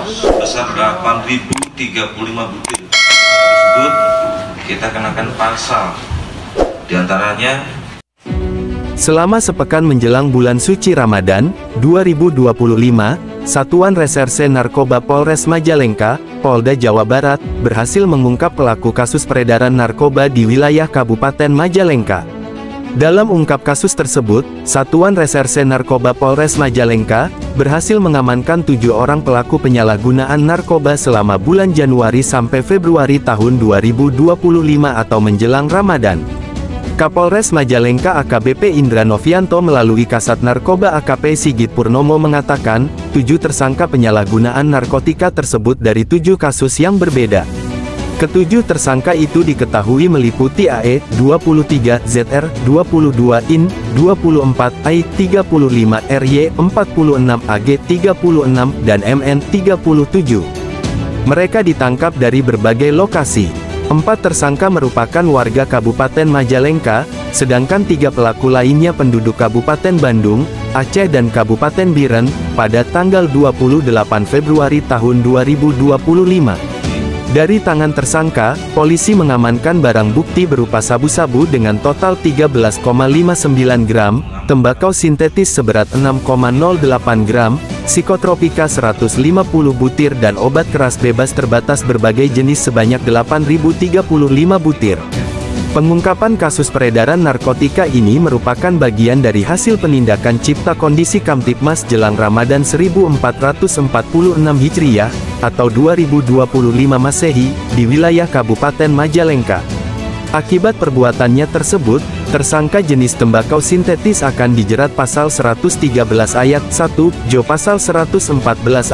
sebesar 8.035 butir. Tersebut kita kenakan pasal diantaranya. Selama sepekan menjelang bulan suci Ramadan 2025, Satuan Reserse Narkoba Polres Majalengka, Polda Jawa Barat, berhasil mengungkap pelaku kasus peredaran narkoba di wilayah Kabupaten Majalengka. Dalam ungkap kasus tersebut, Satuan Reserse Narkoba Polres Majalengka berhasil mengamankan 7 orang pelaku penyalahgunaan narkoba selama bulan Januari sampai Februari tahun 2025 atau menjelang Ramadan. Kapolres Majalengka AKBP Indra Novianto melalui Kasat Narkoba AKP Sigit Purnomo mengatakan, 7 tersangka penyalahgunaan narkotika tersebut dari 7 kasus yang berbeda. Ketujuh tersangka itu diketahui meliputi AE, 23, ZR, 22, IN, 24, AI, 35, RY, 46, AG, 36, dan MN, 37. Mereka ditangkap dari berbagai lokasi. 4 tersangka merupakan warga Kabupaten Majalengka, sedangkan 3 pelaku lainnya penduduk Kabupaten Bandung, Aceh dan Kabupaten Biren, pada tanggal 28 Februari tahun 2025. Dari tangan tersangka, polisi mengamankan barang bukti berupa sabu-sabu dengan total 13,59 gram, tembakau sintetis seberat 6,08 gram, psikotropika 150 butir dan obat keras bebas terbatas berbagai jenis sebanyak 8.035 butir. Pengungkapan kasus peredaran narkotika ini merupakan bagian dari hasil penindakan Cipta Kondisi Kamtibmas jelang Ramadan 1446 Hijriah, atau 2025 Masehi, di wilayah Kabupaten Majalengka. Akibat perbuatannya tersebut, tersangka jenis tembakau sintetis akan dijerat pasal 113 ayat 1, Jo pasal 114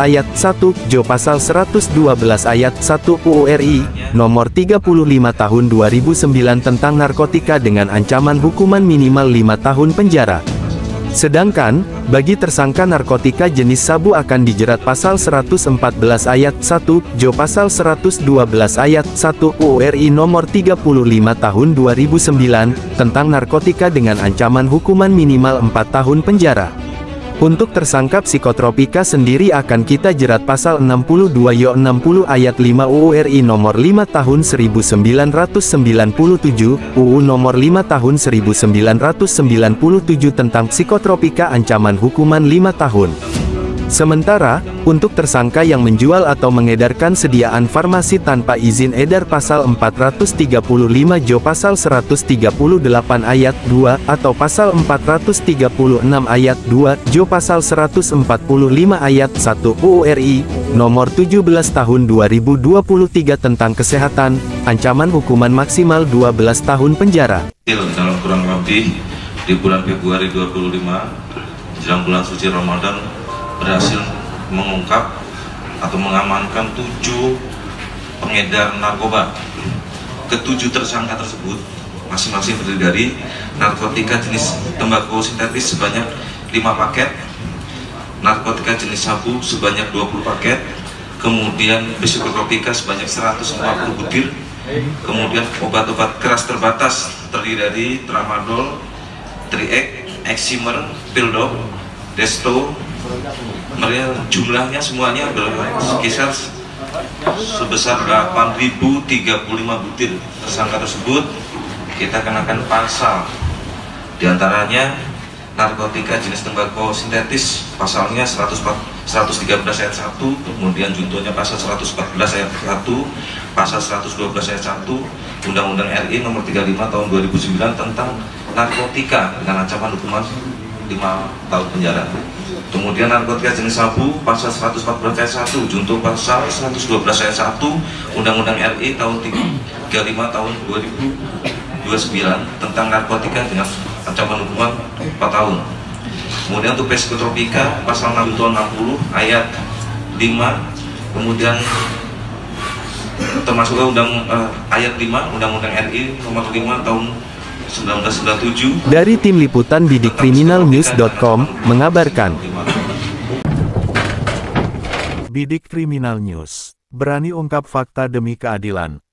ayat 1, Jo pasal 112 ayat 1 UU RI, nomor 35 tahun 2009 tentang narkotika dengan ancaman hukuman minimal 5 tahun penjara. Sedangkan, bagi tersangka narkotika jenis sabu akan dijerat pasal 114 ayat 1, Jo pasal 112 ayat 1 UU RI nomor 35 tahun 2009, tentang narkotika dengan ancaman hukuman minimal 4 tahun penjara. Untuk tersangka psikotropika sendiri akan kita jerat pasal 62 Yo 60 ayat 5 UU RI nomor 5 tahun 1997, UU nomor 5 tahun 1997 tentang psikotropika ancaman hukuman 5 tahun. Sementara, untuk tersangka yang menjual atau mengedarkan sediaan farmasi tanpa izin edar pasal 435 Jo pasal 138 ayat 2, atau pasal 436 ayat 2, Jo pasal 145 ayat 1 UU RI, nomor 17 tahun 2023 tentang kesehatan, ancaman hukuman maksimal 12 tahun penjara. Dalam kurang lebih di bulan Februari 2025, jelang bulan suci Ramadan, berhasil mengungkap atau mengamankan 7 pengedar narkoba. Ketujuh tersangka tersebut masing-masing terdiri dari narkotika jenis tembakau sintetis sebanyak 5 paket, narkotika jenis sabu sebanyak 20 paket, kemudian psikotropika sebanyak 150 butir, kemudian obat-obat keras terbatas terdiri dari tramadol, triek, eksimer, pildop, desto. Jumlahnya semuanya berkisar sebesar 8.035 butir. Tersangka tersebut kita kenakan pasal diantaranya narkotika jenis tembakau sintetis, pasalnya 113 ayat 1, kemudian juntonya pasal 114 ayat 1, pasal 112 ayat 1 Undang-Undang RI nomor 35 tahun 2009 tentang narkotika dengan ancaman hukuman 5 tahun penjara. Kemudian narkotika jenis sabu pasal 114 ayat 1, junto pasal 112 ayat 1 Undang-Undang RI tahun 35 tahun 2029 tentang narkotika dengan ancaman hukuman 4 tahun. Kemudian untuk psikotropika pasal 60 ayat 5, kemudian termasuk ayat 5 Undang-Undang RI nomor 5 tahun 1997. Dari tim liputan bidikkriminalnews.com mengabarkan. Bidik Kriminal News, berani ungkap fakta demi keadilan.